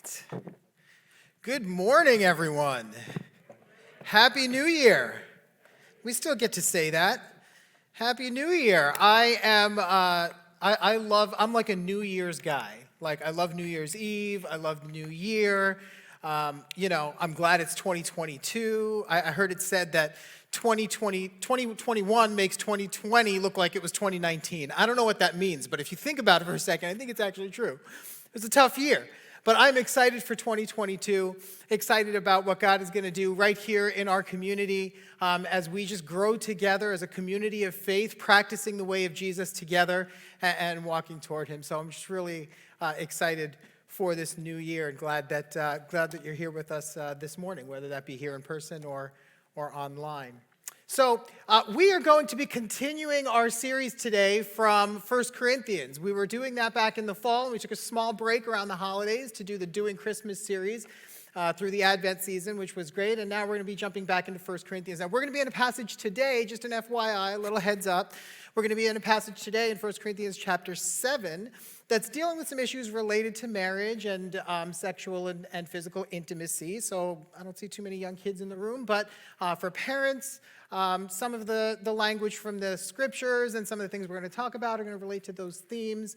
right. Good morning, everyone. Happy New Year. We still get to say that. Happy New Year. I'm like a New Year's guy. Like, I love New Year's Eve. I love New Year. I'm glad it's 2022. I heard it said that 2021 makes 2020 look like it was 2019. I don't know what that means, but if you think about it for a second, I think it's actually true. It was a tough year. But I'm excited for 2022, excited about what God is going to do right here in our community as we just grow together as a community of faith, practicing the way of Jesus together and walking toward him. So I'm just really excited for this new year and glad that you're here with us this morning, whether that be here in person or online. So we are going to be continuing our series today from 1 Corinthians. We were doing that back in the fall, and we took a small break around the holidays to do the Doing Christmas series through the Advent season, which was great. And now we're going to be jumping back into 1 Corinthians. Now we're going to be in a passage today, just an FYI, a little heads up. We're going to be in a passage today in 1 Corinthians chapter 7 that's dealing with some issues related to marriage and sexual and physical intimacy. So I don't see too many young kids in the room, but for parents, some of the language from the scriptures and some of the things we're going to talk about are going to relate to those themes.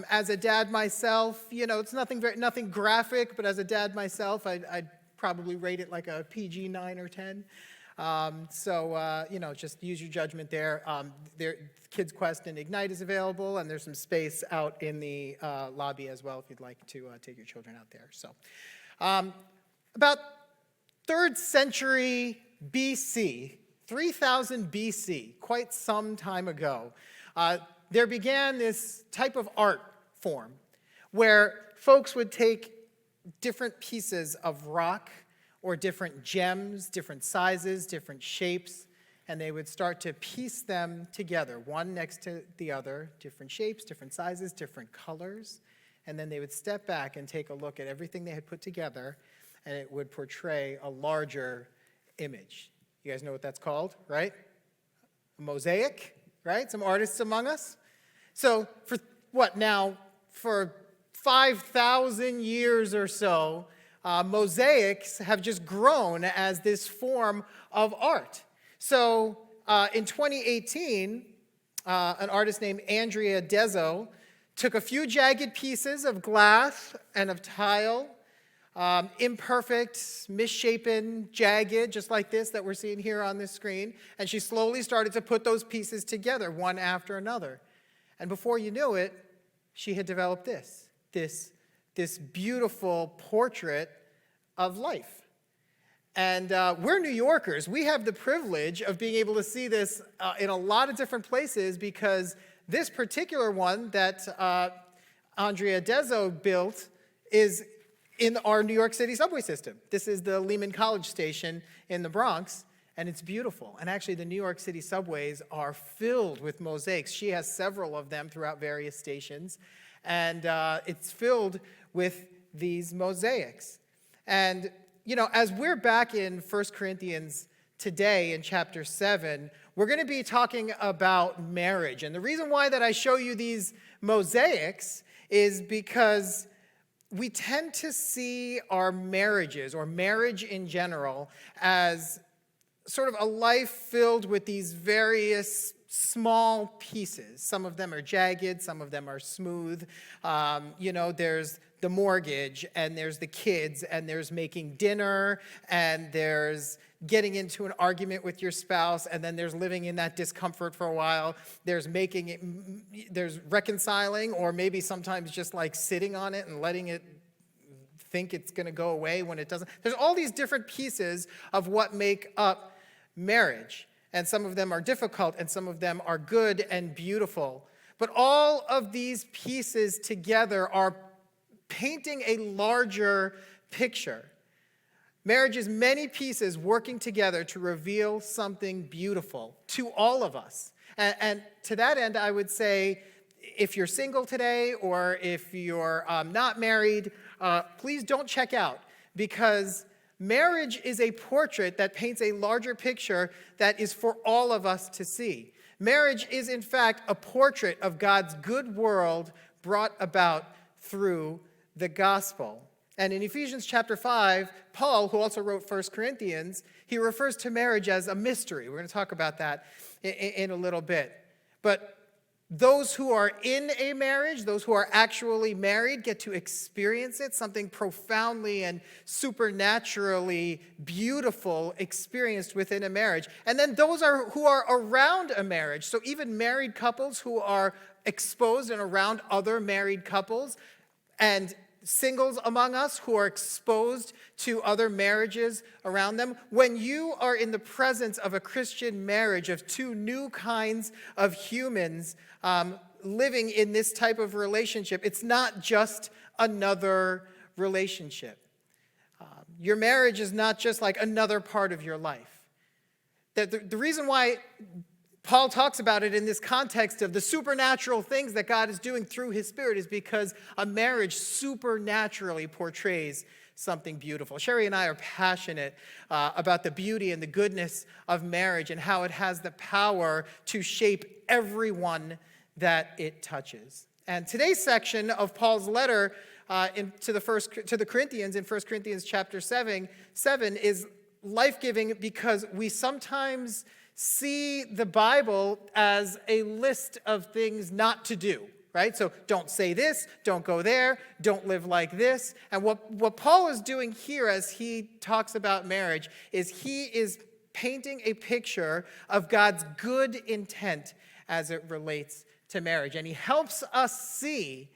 As a dad myself, it's nothing graphic, but as a dad myself, I'd probably rate it like a PG 9 or 10. Just use your judgment there. Kids Quest and Ignite is available, and there's some space out in the lobby as well if you'd like to take your children out there. So, about 3rd century BC, 3000 BC, quite some time ago, there began this type of art form where folks would take different pieces of rock or different gems, different sizes, different shapes, and they would start to piece them together, one next to the other, different shapes, different sizes, different colors, and then they would step back and take a look at everything they had put together, and it would portray a larger image. You guys know what that's called, right? A mosaic, right? Some artists among us. So for 5,000 years or so, mosaics have just grown as this form of art. So in 2018, an artist named Andrea Dezzo took a few jagged pieces of glass and of tile, imperfect, misshapen, jagged, just like this that we're seeing here on this screen, and she slowly started to put those pieces together, one after another. And before you knew it, she had developed this beautiful portrait of life. And we're New Yorkers. We have the privilege of being able to see this in a lot of different places because this particular one that Andrea Dezzo built is in our New York City subway system. This is the Lehman College Station in the Bronx, and it's beautiful. And actually, the New York City subways are filled with mosaics. She has several of them throughout various stations, and it's filled with these mosaics. And as we're back in 1 Corinthians today in chapter 7, we're going to be talking about marriage. And the reason why that I show you these mosaics is because we tend to see our marriages, or marriage in general, as sort of a life filled with these various small pieces. Some of them are jagged, some of them are smooth. There's the mortgage, and there's the kids, and there's making dinner, and there's getting into an argument with your spouse, and then there's living in that discomfort for a while. There's reconciling, or maybe sometimes just like sitting on it and letting it think it's going to go away when it doesn't. There's all these different pieces of what make up marriage, and some of them are difficult, and some of them are good and beautiful. But all of these pieces together are painting a larger picture. Marriage is many pieces working together to reveal something beautiful to all of us. And to that end, I would say, if you're single today or if you're not married, please don't check out, because marriage is a portrait that paints a larger picture that is for all of us to see. Marriage is, in fact, a portrait of God's good world brought about through the gospel. And in Ephesians chapter 5, Paul, who also wrote 1 Corinthians, he refers to marriage as a mystery. We're going to talk about that in a little bit. But those who are in a marriage, those who are actually married, get to experience it, something profoundly and supernaturally beautiful experienced within a marriage. And then those who are around a marriage, so even married couples who are exposed and around other married couples, and singles among us who are exposed to other marriages around them. When you are in the presence of a Christian marriage of two new kinds of humans living in this type of relationship, it's not just another relationship. Your marriage is not just like another part of your life. The reason why Paul talks about it in this context of the supernatural things that God is doing through his Spirit is because a marriage supernaturally portrays something beautiful. Sherry and I are passionate about the beauty and the goodness of marriage and how it has the power to shape everyone that it touches. And today's section of Paul's letter to the Corinthians in 1 Corinthians chapter 7 is life-giving because we sometimes see the Bible as a list of things not to do, right? So don't say this, don't go there, don't live like this. And what Paul is doing here as he talks about marriage is he is painting a picture of God's good intent as it relates to marriage. And he helps us see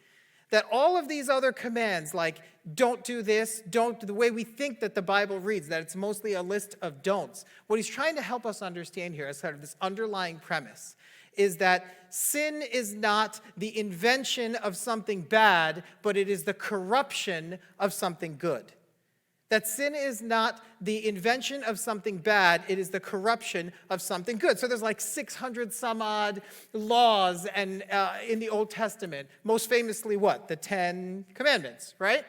that all of these other commands, like don't do this, don't, the way we think that the Bible reads, that it's mostly a list of don'ts. What he's trying to help us understand here as sort of this underlying premise is that sin is not the invention of something bad, but it is the corruption of something good. That sin is not the invention of something bad, it is the corruption of something good. So there's like 600 some odd laws and in the Old Testament. Most famously what? The 10 Commandments, right?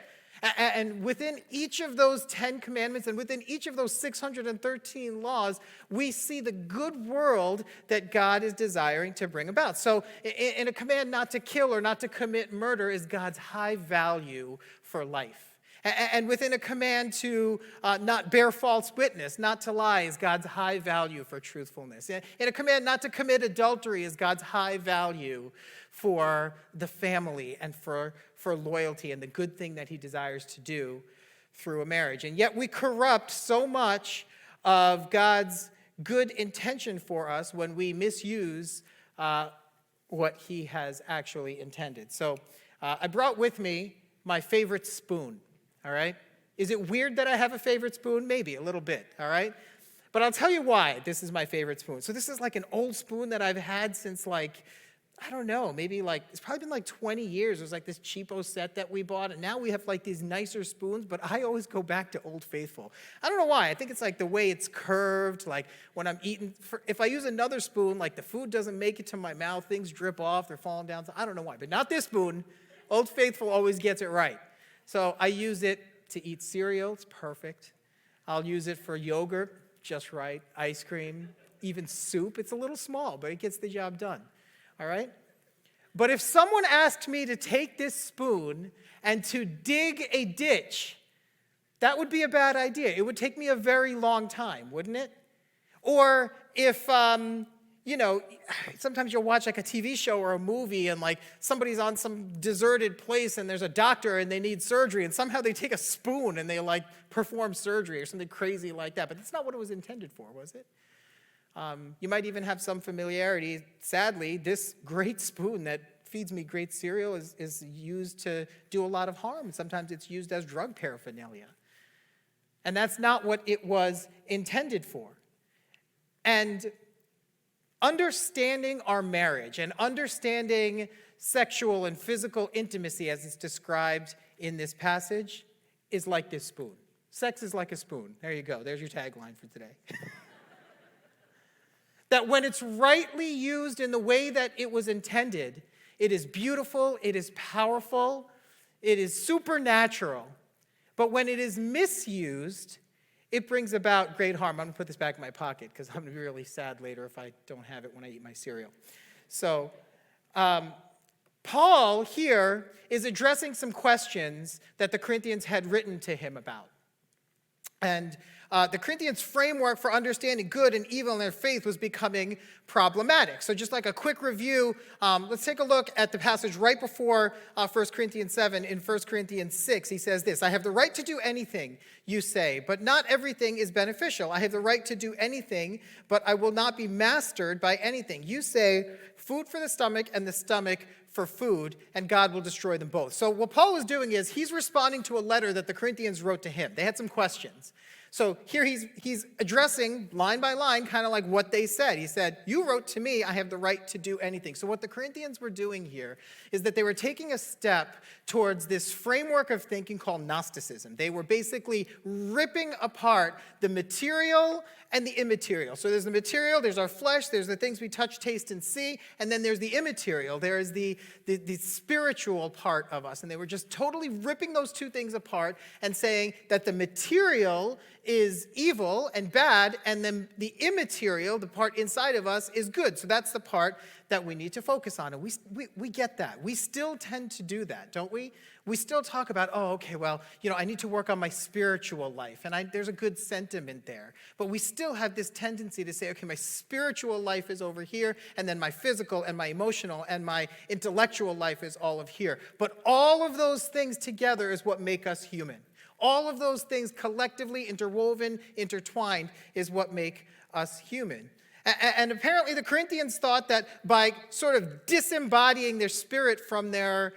And within each of those 10 commandments and within each of those 613 laws, we see the good world that God is desiring to bring about. So in a command not to kill or not to commit murder is God's high value for life. And within a command to not bear false witness, not to lie, is God's high value for truthfulness. In a command not to commit adultery is God's high value for the family and for loyalty and the good thing that he desires to do through a marriage. And yet we corrupt so much of God's good intention for us when we misuse what he has actually intended. So I brought with me my favorite spoon. All right? Is it weird that I have a favorite spoon? Maybe, a little bit, all right? But I'll tell you why this is my favorite spoon. So this is like an old spoon that I've had since like, I don't know, maybe like, it's probably been like 20 years. It was like this cheapo set that we bought, and now we have like these nicer spoons, but I always go back to Old Faithful. I don't know why. I think it's like the way it's curved, like when I'm eating, if I use another spoon, like the food doesn't make it to my mouth, things drip off, they're falling down. I don't know why, but not this spoon. Old Faithful always gets it right. So I use it to eat cereal, it's perfect. I'll use it for yogurt, just right. Ice cream, even soup. It's a little small, but it gets the job done, all right? But if someone asked me to take this spoon and to dig a ditch, that would be a bad idea. It would take me a very long time, wouldn't it? Or if, sometimes you'll watch like a TV show or a movie and like somebody's on some deserted place and there's a doctor and they need surgery and somehow they take a spoon and they like perform surgery or something crazy like that. But that's not what it was intended for, was it? You might even have some familiarity. Sadly, this great spoon that feeds me great cereal is used to do a lot of harm. Sometimes it's used as drug paraphernalia. And that's not what it was intended for. And understanding our marriage and understanding sexual and physical intimacy as it's described in this passage is like this spoon. Sex is like a spoon. There you go. There's your tagline for today. That when it's rightly used in the way that it was intended, it is beautiful, it is powerful, it is supernatural. But when it is misused, it brings about great harm. I'm going to put this back in my pocket because I'm going to be really sad later if I don't have it when I eat my cereal. So Paul Paul here is addressing some questions that the Corinthians had written to him about. And the Corinthians' framework for understanding good and evil in their faith was becoming problematic. So just like a quick review, let's take a look at the passage right before 1 Corinthians 7. In 1 Corinthians 6, he says this, "I have the right to do anything, you say, but not everything is beneficial. I have the right to do anything, but I will not be mastered by anything. You say, food for the stomach and the stomach for food, and God will destroy them both." So what Paul is doing is he's responding to a letter that the Corinthians wrote to him. They had some questions. So here he's addressing line by line kind of like what they said. He said, you wrote to me, I have the right to do anything. So what the Corinthians were doing here is that they were taking a step towards this framework of thinking called Gnosticism. They were basically ripping apart the material and the immaterial. So there's the material, there's our flesh, there's the things we touch, taste, and see, and then there's the immaterial. There is the spiritual part of us. And they were just totally ripping those two things apart and saying that the material is evil and bad, and then the immaterial, the part inside of us, is good. So that's the part that we need to focus on. And we get that. We still tend to do that, don't we? We still talk about, okay, well, I need to work on my spiritual life. And there's a good sentiment there. But we still have this tendency to say, okay, my spiritual life is over here, and then my physical and my emotional and my intellectual life is all of here. But all of those things together is what make us human. All of those things collectively interwoven, intertwined, is what make us human. And apparently the Corinthians thought that by sort of disembodying their spirit from their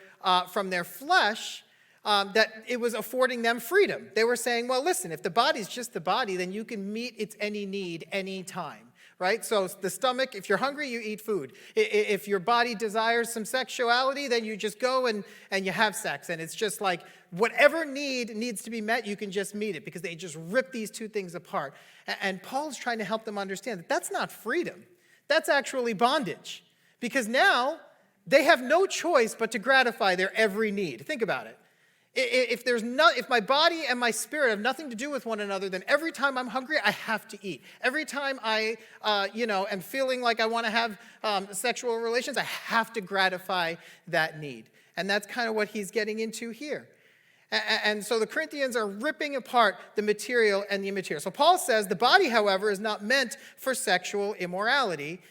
flesh, that it was affording them freedom. They were saying, well, listen, if the body's just the body, then you can meet its any need anytime. Right? So the stomach, if you're hungry, you eat food. If your body desires some sexuality, then you just go and you have sex. And it's just like whatever need needs to be met, you can just meet it, because they just rip these two things apart. And Paul's trying to help them understand that that's not freedom. That's actually bondage. Because now they have no choice but to gratify their every need. Think about it. If my body and my spirit have nothing to do with one another, then every time I'm hungry, I have to eat. Every time I, am feeling like I want to have sexual relations, I have to gratify that need. And that's kind of what he's getting into here. And so the Corinthians are ripping apart the material and the immaterial. So Paul says, the body, however, is not meant for sexual immorality,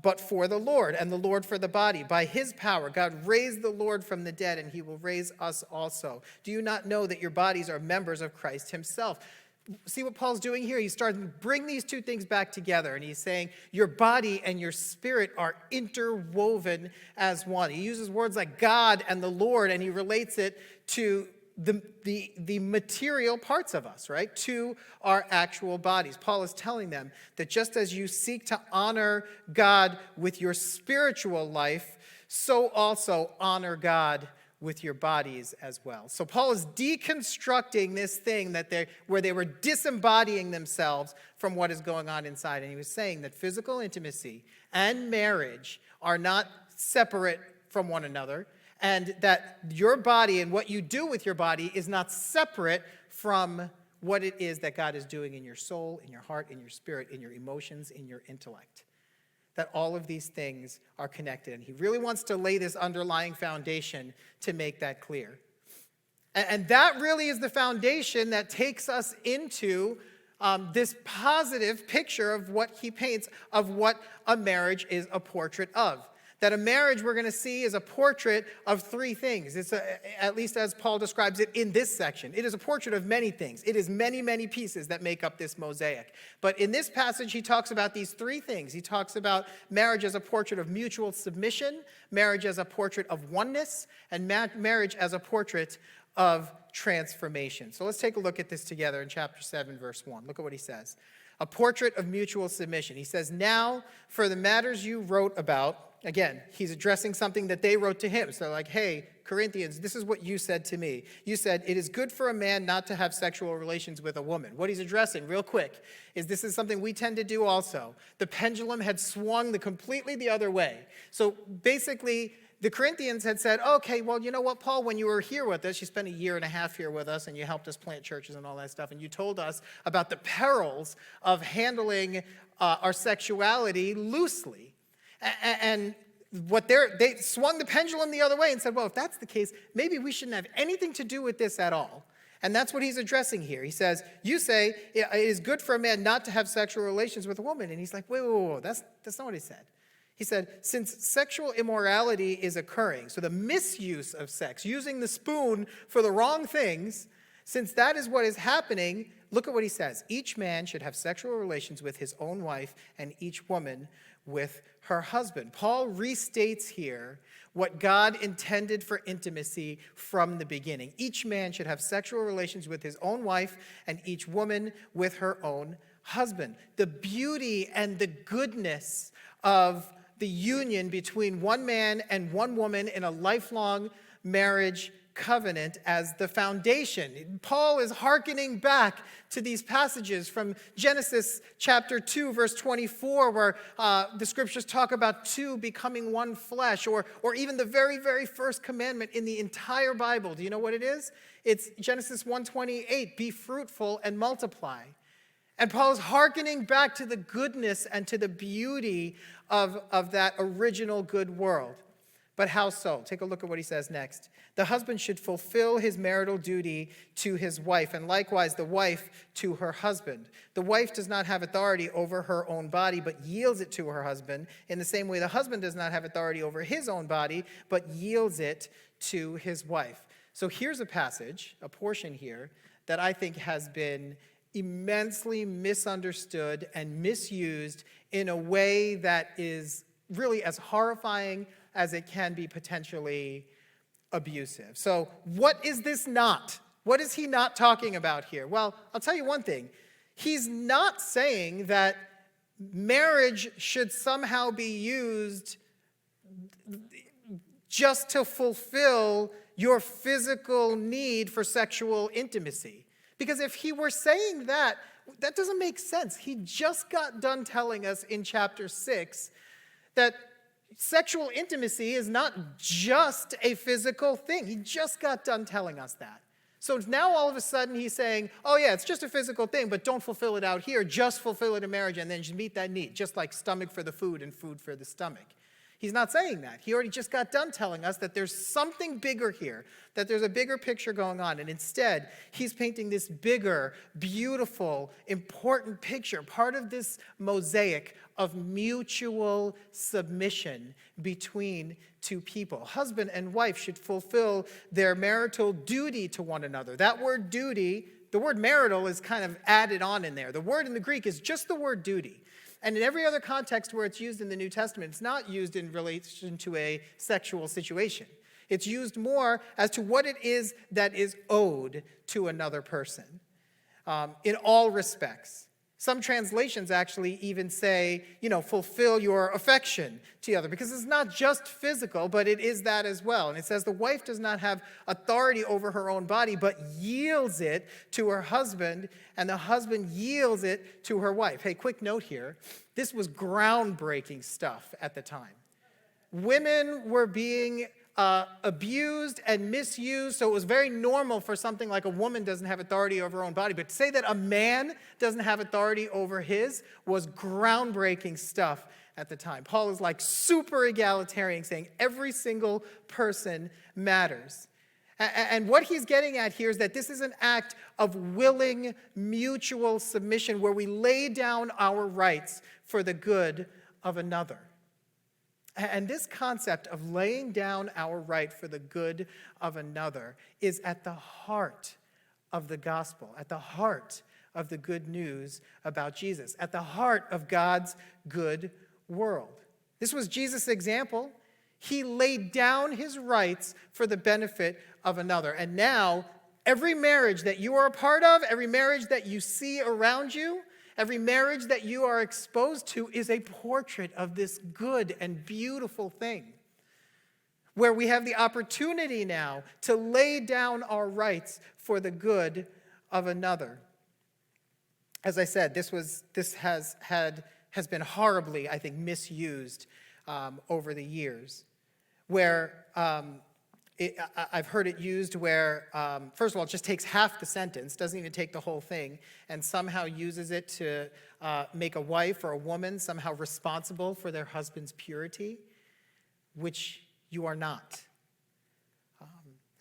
but for the Lord, and the Lord for the body. By his power, God raised the Lord from the dead, and he will raise us also. Do you not know that your bodies are members of Christ himself? See what Paul's doing here? He's starting to bring these two things back together, and he's saying your body and your spirit are interwoven as one. He uses words like God and the Lord, and he relates it to the material parts of us, right, to our actual bodies. Paul is telling them that just as you seek to honor God with your spiritual life, so also honor God with your bodies as well. So Paul is deconstructing this thing where they were disembodying themselves from what is going on inside. And he was saying that physical intimacy and marriage are not separate from one another, and that your body and what you do with your body is not separate from what it is that God is doing in your soul, in your heart, in your spirit, in your emotions, in your intellect. That all of these things are connected. And he really wants to lay this underlying foundation to make that clear. And that really is the foundation that takes us into this positive picture of what he paints of what a marriage is a portrait of. That a marriage, we're going to see, is a portrait of three things. It's at least as Paul describes it in this section. It is a portrait of many things. It is many, many pieces that make up this mosaic. But in this passage, he talks about these three things. He talks about marriage as a portrait of mutual submission, marriage as a portrait of oneness, and marriage as a portrait of transformation. So let's take a look at this together in chapter 7, verse 1. Look at what he says. A portrait of mutual submission. He says, now for the matters you wrote about. Again, he's addressing something that they wrote to him. So like, hey, Corinthians, this is what you said to me. You said, it is good for a man not to have sexual relations with a woman. What he's addressing real quick is this is something we tend to do also. The pendulum had swung completely the other way. So basically, the Corinthians had said, okay, well, you know what, Paul, when you were here with us, you spent 1.5 years here with us, and you helped us plant churches and all that stuff, and you told us about the perils of handling our sexuality loosely. And they swung the pendulum the other way and said, well, if that's the case, maybe we shouldn't have anything to do with this at all. And that's what he's addressing here. He says, you say it is good for a man not to have sexual relations with a woman. And he's like, wait, that's not what he said. He said, since sexual immorality is occurring, so the misuse of sex, using the spoon for the wrong things, since that is what is happening, look at what he says. Each man should have sexual relations with his own wife, and each woman with her husband. Paul restates here what God intended for intimacy from the beginning. Each man should have sexual relations with his own wife, and each woman with her own husband. The beauty and the goodness of the union between one man and one woman in a lifelong marriage covenant as the foundation. Paul is hearkening back to these passages from Genesis chapter 2, verse 24, where the scriptures talk about two becoming one flesh, or even the very, very first commandment in the entire Bible. Do you know what it is? It's Genesis 1:28, be fruitful and multiply. And Paul is hearkening back to the goodness and to the beauty of that original good world. But how so? Take a look at what he says next. The husband should fulfill his marital duty to his wife, and likewise the wife to her husband. The wife does not have authority over her own body, but yields it to her husband. In the same way, the husband does not have authority over his own body, but yields it to his wife. So here's a passage, a portion here, that I think has been immensely misunderstood and misused in a way that is really as horrifying as it can be potentially abusive. So what is this not? What is he not talking about here? Well, I'll tell you one thing. He's not saying that marriage should somehow be used just to fulfill your physical need for sexual intimacy. Because if he were saying that, that doesn't make sense. He just got done telling us in chapter 6 that sexual intimacy is not just a physical thing. He just got done telling us that. So now all of a sudden he's saying, oh yeah, it's just a physical thing, but don't fulfill it out here. Just fulfill it in marriage and then just meet that need, just like stomach for the food and food for the stomach. He's not saying that. He already just got done telling us that there's something bigger here, that there's a bigger picture going on. And instead, he's painting this bigger, beautiful, important picture, part of this mosaic of mutual submission between two people. Husband and wife should fulfill their marital duty to one another. That word duty, the word marital is kind of added on in there. The word in the Greek is just the word duty. And in every other context where it's used in the New Testament, it's not used in relation to a sexual situation. It's used more as to what it is that is owed to another person in all respects. Some translations actually even say, fulfill your affection to the other, because it's not just physical, but it is that as well. And it says the wife does not have authority over her own body, but yields it to her husband, and the husband yields it to her wife. Hey, quick note here. This was groundbreaking stuff at the time. Women were being abused and misused, so it was very normal for something like a woman doesn't have authority over her own body. But to say that a man doesn't have authority over his was groundbreaking stuff at the time. Paul is like super egalitarian, saying every single person matters. And what he's getting at here is that this is an act of willing mutual submission where we lay down our rights for the good of another. And this concept of laying down our right for the good of another is at the heart of the gospel, at the heart of the good news about Jesus, at the heart of God's good world. This was Jesus' example. He laid down his rights for the benefit of another. And now, every marriage that you are a part of, every marriage that you see around you, every marriage that you are exposed to is a portrait of this good and beautiful thing, where we have the opportunity now to lay down our rights for the good of another. As I said, this has been horribly, I think, misused over the years, where I've heard it used where, first of all, it just takes half the sentence, doesn't even take the whole thing, and somehow uses it to make a wife or a woman somehow responsible for their husband's purity. which you are not.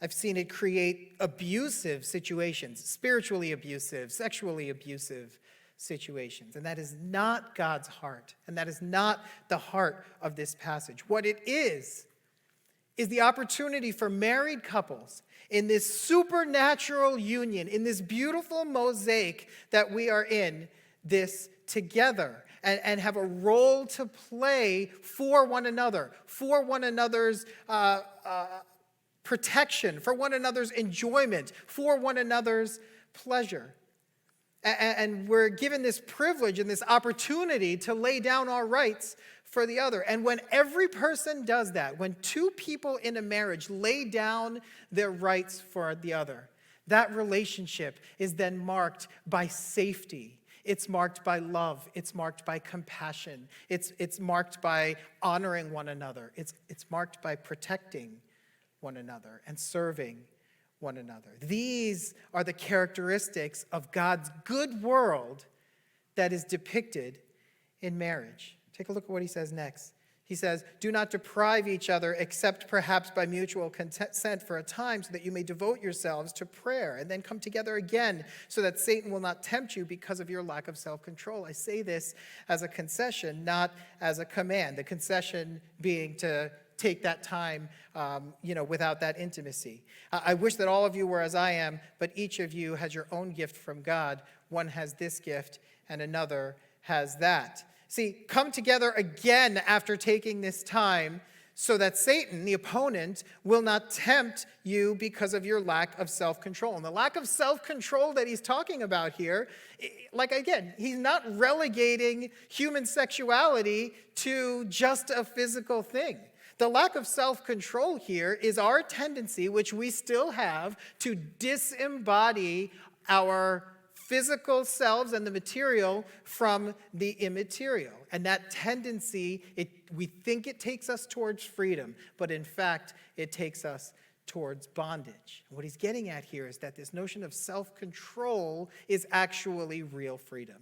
I've seen it create abusive situations, spiritually abusive, sexually abusive situations. And that is not God's heart. And that is not the heart of this passage. What it is the opportunity for married couples in this supernatural union, in this beautiful mosaic that we are in, this together, and have a role to play for one another, for one another's protection, for one another's enjoyment, for one another's pleasure. And we're given this privilege and this opportunity to lay down our rights for the other. And when every person does that, when two people in a marriage lay down their rights for the other, that relationship is then marked by safety. It's marked by love. It's marked by compassion. It's marked by honoring one another. It's marked by protecting one another and serving one another. These are the characteristics of God's good world that is depicted in marriage. Take a look at what he says next. He says, do not deprive each other except perhaps by mutual consent for a time so that you may devote yourselves to prayer and then come together again so that Satan will not tempt you because of your lack of self-control. I say this as a concession, not as a command. The concession being to take that time, without that intimacy. I wish that all of you were as I am, but each of you has your own gift from God. One has this gift and another has that. See, come together again after taking this time so that Satan, the opponent, will not tempt you because of your lack of self-control. And the lack of self-control that he's talking about here, he's not relegating human sexuality to just a physical thing. The lack of self-control here is our tendency, which we still have, to disembody our physical selves and the material from the immaterial. And that tendency, we think it takes us towards freedom, but in fact, it takes us towards bondage. What he's getting at here is that this notion of self-control is actually real freedom,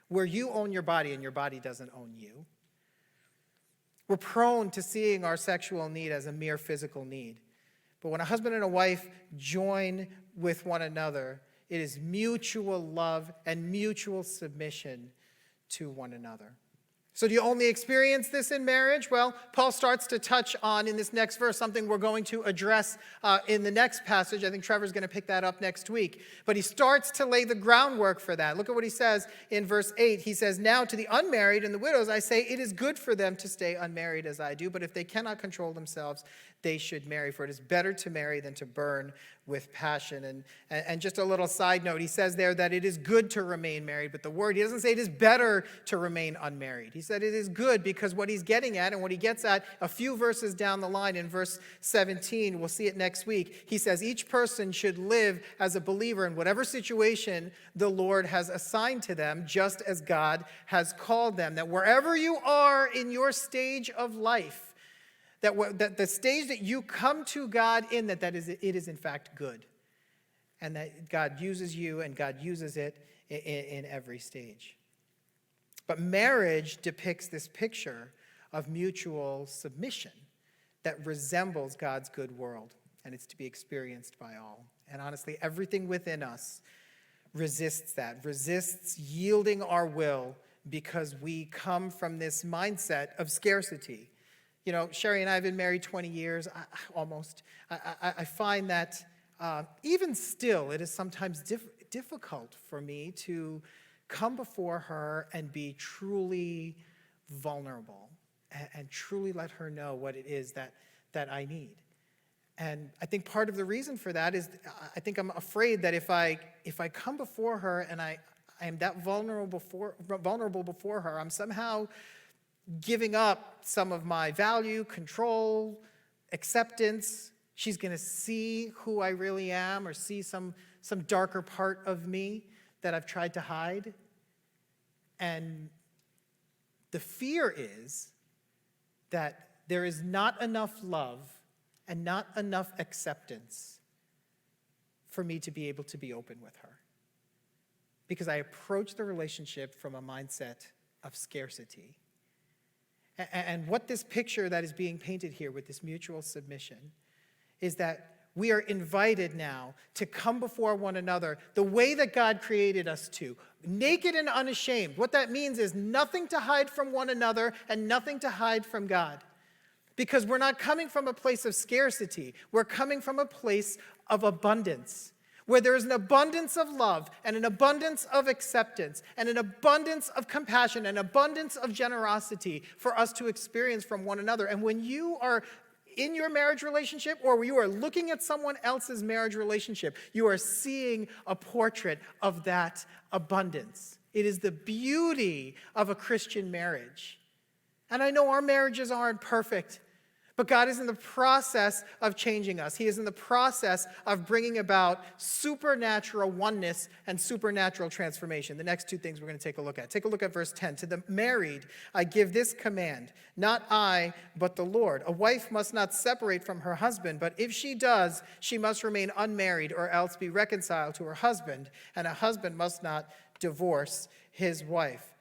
where you own your body and your body doesn't own you. We're prone to seeing our sexual need as a mere physical need. But when a husband and a wife join with one another, it is mutual love and mutual submission to one another. So do you only experience this in marriage? Well, Paul starts to touch on, in this next verse, something we're going to address in the next passage. I think Trevor's going to pick that up next week. But he starts to lay the groundwork for that. Look at what he says in verse 8. He says, now to the unmarried and the widows, I say, it is good for them to stay unmarried as I do. But if they cannot control themselves, they should marry. For it is better to marry than to burn with passion. And just a little side note, he says there that it is good to remain married. But the word, he doesn't say it is better to remain unmarried. He said it is good because what he's getting at and what he gets at a few verses down the line in verse 17, we'll see it next week. He says each person should live as a believer in whatever situation the Lord has assigned to them, just as God has called them. That wherever you are in your stage of life, that the stage that you come to God in, it is in fact good. And that God uses you and God uses it in every stage. But marriage depicts this picture of mutual submission that resembles God's good world, and it's to be experienced by all. And honestly, everything within us resists that, resists yielding our will because we come from this mindset of scarcity. You know, Sherry and I have been married 20 years, almost. I find that even still, it is sometimes difficult for me to come before her and be truly vulnerable and truly let her know what it is that I need. And I think part of the reason for that is I think I'm afraid that if I come before her and I am that vulnerable before her, I'm somehow giving up some of my value, control, acceptance. She's going to see who I really am or see some darker part of me that I've tried to hide. And the fear is that there is not enough love and not enough acceptance for me to be able to be open with her. Because I approach the relationship from a mindset of scarcity. And what this picture that is being painted here with this mutual submission is that we are invited now to come before one another the way that God created us to, naked and unashamed. What that means is nothing to hide from one another and nothing to hide from God. Because we're not coming from a place of scarcity. We're coming from a place of abundance, where there is an abundance of love and an abundance of acceptance and an abundance of compassion and abundance of generosity for us to experience from one another. And when you are in your marriage relationship or you are looking at someone else's marriage relationship, you are seeing a portrait of that abundance. It is the beauty of a Christian marriage. And I know our marriages aren't perfect, but God is in the process of changing us. He is in the process of bringing about supernatural oneness and supernatural transformation. The next two things we're going to take a look at. Take a look at verse 10. To the married, I give this command, not I, but the Lord. A wife must not separate from her husband, but if she does, she must remain unmarried or else be reconciled to her husband, and a husband must not divorce his wife.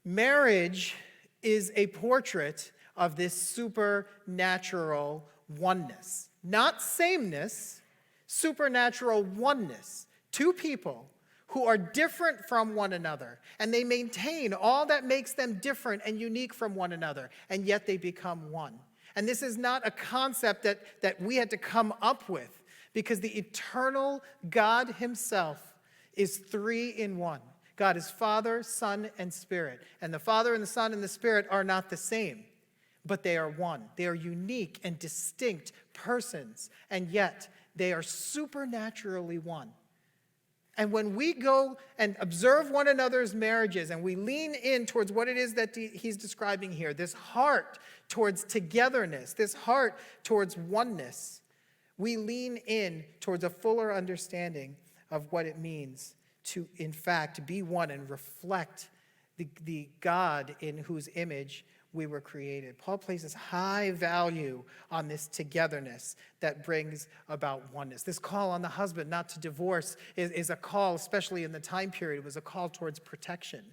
Marriage is a portrait of this supernatural oneness. Not sameness, supernatural oneness. Two people who are different from one another, and they maintain all that makes them different and unique from one another, and yet they become one. And this is not a concept that we had to come up with, because the eternal God himself is three in one. God is Father, Son, and Spirit. And the Father and the Son and the Spirit are not the same, but they are one. They are unique and distinct persons, and yet they are supernaturally one. And when we go and observe one another's marriages and we lean in towards what it is that he's describing here, this heart towards togetherness, this heart towards oneness, we lean in towards a fuller understanding of what it means to, in fact, be one and reflect the God in whose image we were created. Paul places high value on this togetherness that brings about oneness. This call on the husband not to divorce is a call, especially in the time period, it was a call towards protection.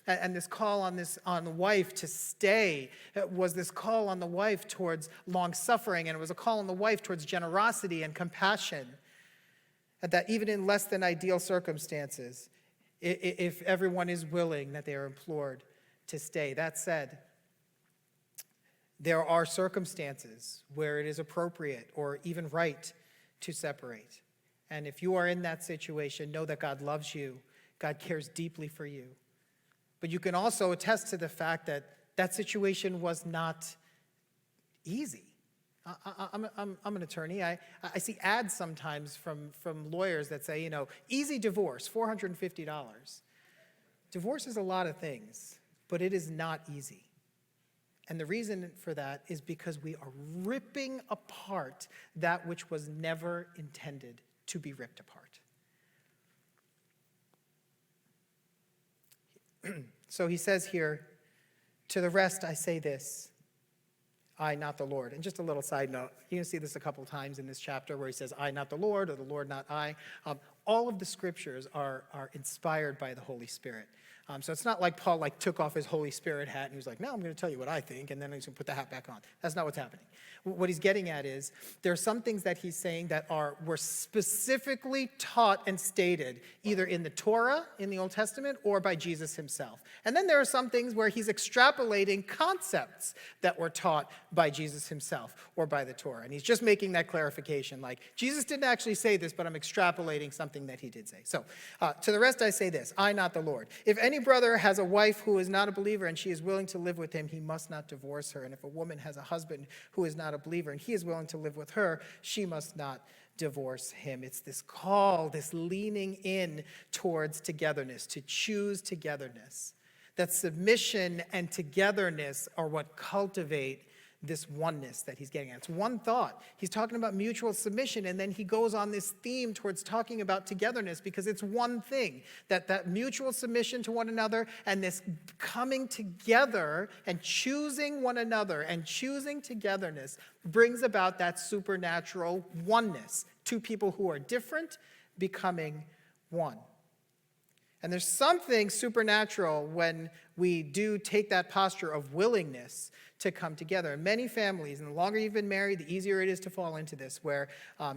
And this call on the wife to stay was this call on the wife towards long-suffering, and it was a call on the wife towards generosity and compassion. And that even in less than ideal circumstances, if everyone is willing, that they are implored to stay. That said, there are circumstances where it is appropriate or even right to separate. And if you are in that situation, know that God loves you. God cares deeply for you. But you can also attest to the fact that that situation was not easy. I'm an attorney. I see ads sometimes from lawyers that say, easy divorce, $450. Divorce is a lot of things, but it is not easy. And the reason for that is because we are ripping apart that which was never intended to be ripped apart. So he says here, to the rest I say this, I, not the Lord. And just a little side note, you can see this a couple times in this chapter where he says, I, not the Lord, or the Lord, not I. All of the scriptures are inspired by the Holy Spirit. So it's not like Paul took off his Holy Spirit hat and he was like, now I'm going to tell you what I think, and then he's going to put the hat back on. That's not what's happening. What he's getting at is there are some things that he's saying that were specifically taught and stated either in the Torah, in the Old Testament, or by Jesus himself. And then there are some things where he's extrapolating concepts that were taught by Jesus himself or by the Torah. And he's just making that clarification, like, Jesus didn't actually say this, but I'm extrapolating something that he did say. So, to the rest I say this, I, not the Lord. If any brother has a wife who is not a believer and she is willing to live with him, he must not divorce her. And if a woman has a husband who is not a believer and he is willing to live with her, she must not divorce him. It's this call, this leaning in towards togetherness, to choose togetherness. That submission and togetherness are what cultivate this oneness that he's getting at. It's one thought. He's talking about mutual submission, and then he goes on this theme towards talking about togetherness because it's one thing, that mutual submission to one another and this coming together and choosing one another and choosing togetherness brings about that supernatural oneness. Two people who are different becoming one. And there's something supernatural when we do take that posture of willingness to come together. In many families, and the longer you've been married, the easier it is to fall into this, where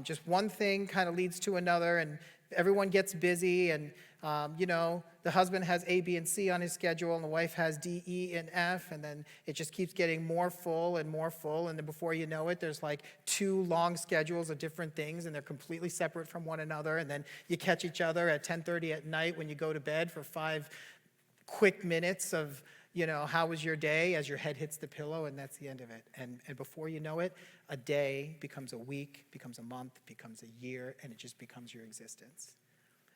just one thing kind of leads to another, and everyone gets busy, and the husband has A, B, and C on his schedule, and the wife has D, E, and F, and then it just keeps getting more full, and then before you know it, there's like 2 long schedules of different things, and they're completely separate from one another, and then you catch each other at 10:30 at night when you go to bed for 5 quick minutes of, how was your day, as your head hits the pillow, and that's the end of it. And before you know it, a day becomes a week, becomes a month, becomes a year, and it just becomes your existence.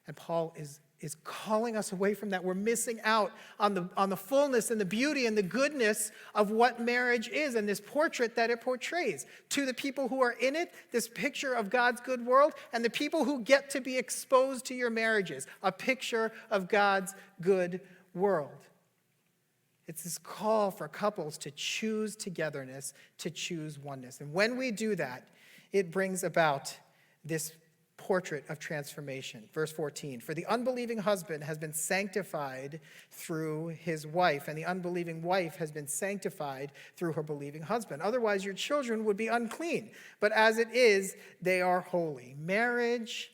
And Paul is calling us away from that. We're missing out on the fullness and the beauty and the goodness of what marriage is and this portrait that it portrays. To the people who are in it, this picture of God's good world, and the people who get to be exposed to your marriages, a picture of God's good world. It's this call for couples to choose togetherness, to choose oneness. And when we do that, it brings about this portrait of transformation. Verse 14, for the unbelieving husband has been sanctified through his wife, and the unbelieving wife has been sanctified through her believing husband. Otherwise, your children would be unclean. But as it is, they are holy. Marriage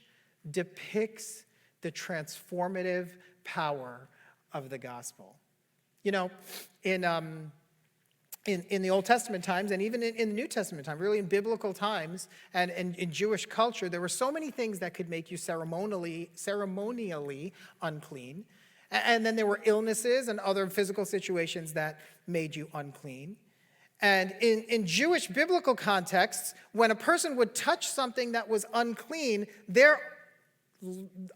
depicts the transformative power of the gospel. In the Old Testament times, and even in the New Testament time, really in biblical times and in Jewish culture, there were so many things that could make you ceremonially unclean. And then there were illnesses and other physical situations that made you unclean. And in Jewish biblical contexts, when a person would touch something that was unclean, their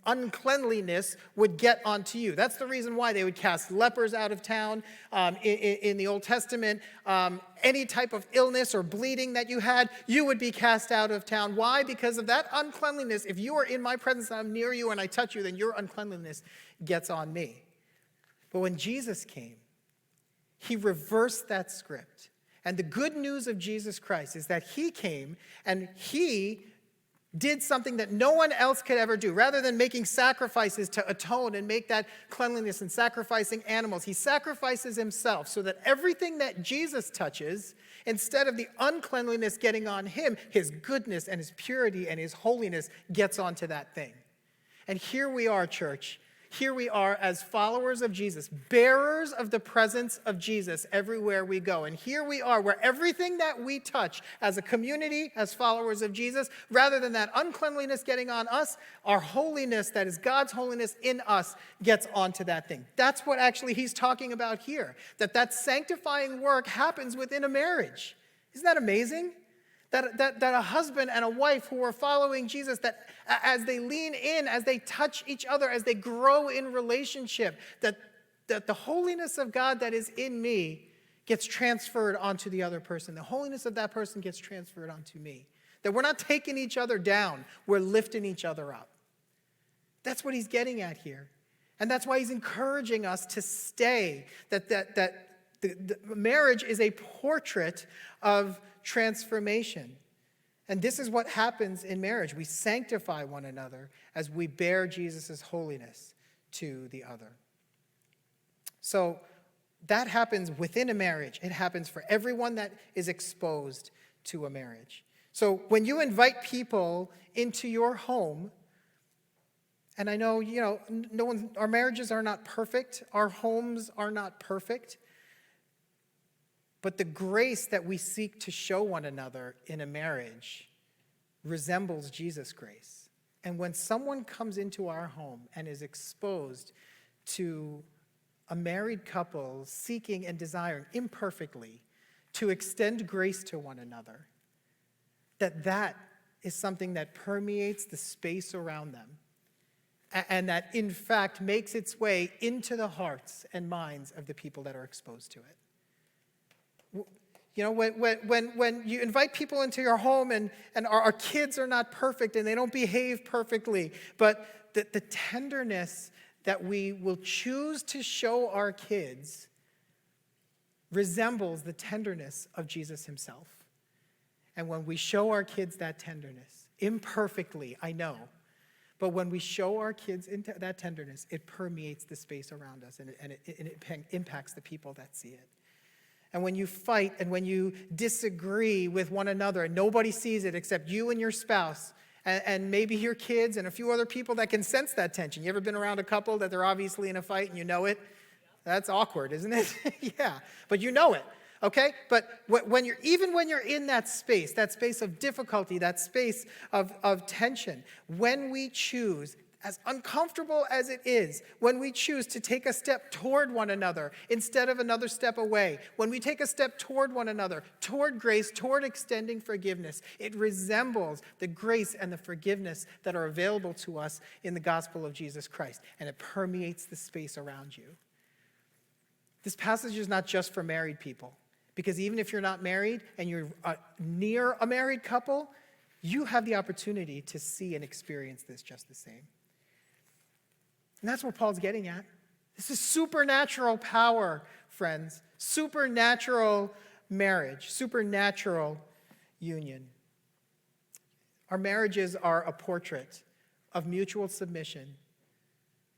uncleanliness would get onto you. That's the reason why they would cast lepers out of town. In the Old Testament, any type of illness or bleeding that you had, you would be cast out of town. Why? Because of that uncleanliness. If you are in my presence and I'm near you and I touch you, then your uncleanliness gets on me. But when Jesus came, he reversed that script. And the good news of Jesus Christ is that he came and he did something that no one else could ever do. Rather than making sacrifices to atone and make that cleanliness and sacrificing animals, he sacrifices himself so that everything that Jesus touches, instead of the uncleanliness getting on him, his goodness and his purity and his holiness gets onto that thing. And here we are, church. Here we are as followers of Jesus, bearers of the presence of Jesus everywhere we go. And here we are where everything that we touch as a community, as followers of Jesus, rather than that uncleanliness getting on us, our holiness, that is God's holiness in us, gets onto that thing. That's what actually he's talking about here, that sanctifying work happens within a marriage. Isn't that amazing? That a husband and a wife who are following Jesus, that as they lean in, as they touch each other, as they grow in relationship, that the holiness of God that is in me gets transferred onto the other person. The holiness of that person gets transferred onto me. That we're not taking each other down, we're lifting each other up. That's what he's getting at here. And that's why he's encouraging us to stay, that the marriage is a portrait of transformation. And this is what happens in marriage. We sanctify one another as we bear Jesus' holiness to the other. So that happens within a marriage. It happens for everyone that is exposed to a marriage. So when you invite people into your home, and I know, our marriages are not perfect. Our homes are not perfect. But the grace that we seek to show one another in a marriage resembles Jesus' grace. And when someone comes into our home and is exposed to a married couple seeking and desiring imperfectly to extend grace to one another, that is something that permeates the space around them, and that in fact makes its way into the hearts and minds of the people that are exposed to it. When you invite people into your home and our kids are not perfect and they don't behave perfectly, but the tenderness that we will choose to show our kids resembles the tenderness of Jesus himself. And when we show our kids that tenderness, imperfectly, I know, But when we show our kids into that tenderness, it permeates the space around us, and it impacts the people that see it. And when you fight and when you disagree with one another and nobody sees it except you and your spouse and maybe your kids and a few other people that can sense that tension. You ever been around a couple that they're obviously in a fight and you know it? That's awkward, isn't it? Yeah, but you know it, okay? But when you're in that space of difficulty, that space of tension, when we choose, as uncomfortable as it is, when we choose to take a step toward one another instead of another step away, when we take a step toward one another, toward grace, toward extending forgiveness, it resembles the grace and the forgiveness that are available to us in the gospel of Jesus Christ, and it permeates the space around you. This passage is not just for married people, because even if you're not married and you're near a married couple, you have the opportunity to see and experience this just the same. And that's what Paul's getting at. This is supernatural power, friends. Supernatural marriage, supernatural union. Our marriages are a portrait of mutual submission.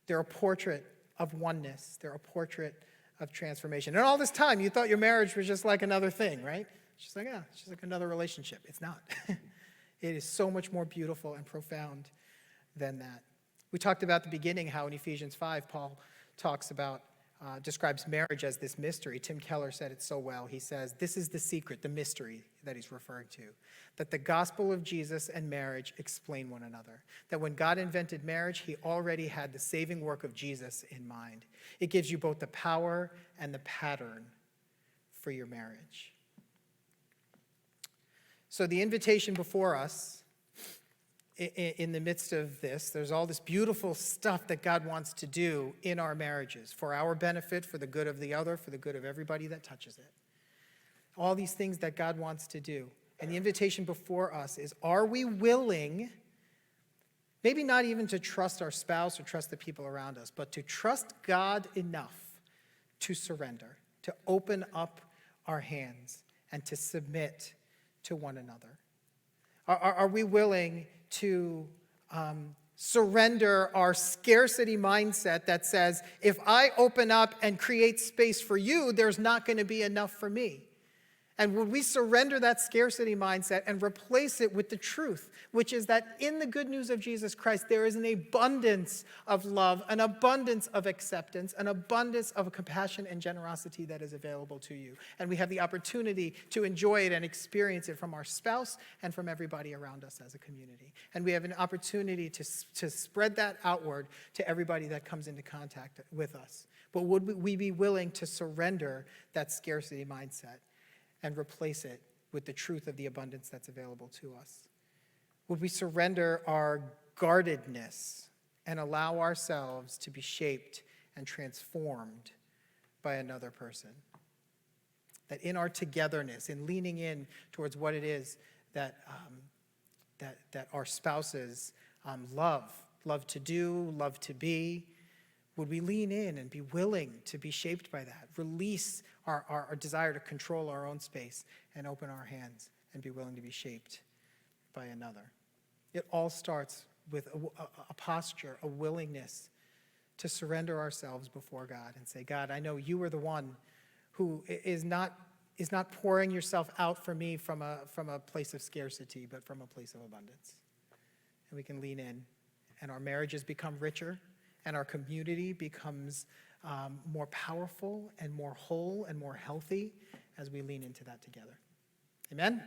They're a portrait of oneness. They're a portrait of transformation. And all this time, you thought your marriage was just like another thing, right? It's just like another relationship. It's not. It is so much more beautiful and profound than that. We talked about at the beginning how in Ephesians 5, Paul describes marriage as this mystery. Tim Keller said it so well. He says, this is the secret, the mystery that he's referring to, that the gospel of Jesus and marriage explain one another. That when God invented marriage, he already had the saving work of Jesus in mind. It gives you both the power and the pattern for your marriage. So the invitation before us, in the midst of this, there's all this beautiful stuff that God wants to do in our marriages for our benefit, for the good of the other, for the good of everybody that touches it. All these things that God wants to do. And the invitation before us is, are we willing, maybe not even to trust our spouse or trust the people around us, but to trust God enough to surrender, to open up our hands and to submit to one another? Are we willing to surrender our scarcity mindset that says, if I open up and create space for you, there's not going to be enough for me? And would we surrender that scarcity mindset and replace it with the truth, which is that in the good news of Jesus Christ, there is an abundance of love, an abundance of acceptance, an abundance of compassion and generosity that is available to you. And we have the opportunity to enjoy it and experience it from our spouse and from everybody around us as a community. And we have an opportunity to spread that outward to everybody that comes into contact with us. But would we be willing to surrender that scarcity mindset and replace it with the truth of the abundance that's available to us? Would we surrender our guardedness and allow ourselves to be shaped and transformed by another person? That in our togetherness, in leaning in towards what it is that our spouses love to do, love to be, would we lean in and be willing to be shaped by that? Release our desire to control our own space and open our hands and be willing to be shaped by another. It all starts with a posture, a willingness to surrender ourselves before God and say, God, I know you are the one who is not pouring yourself out for me from a place of scarcity, but from a place of abundance. And we can lean in, and our marriages become richer, and our community becomes more powerful and more whole and more healthy as we lean into that together. Amen?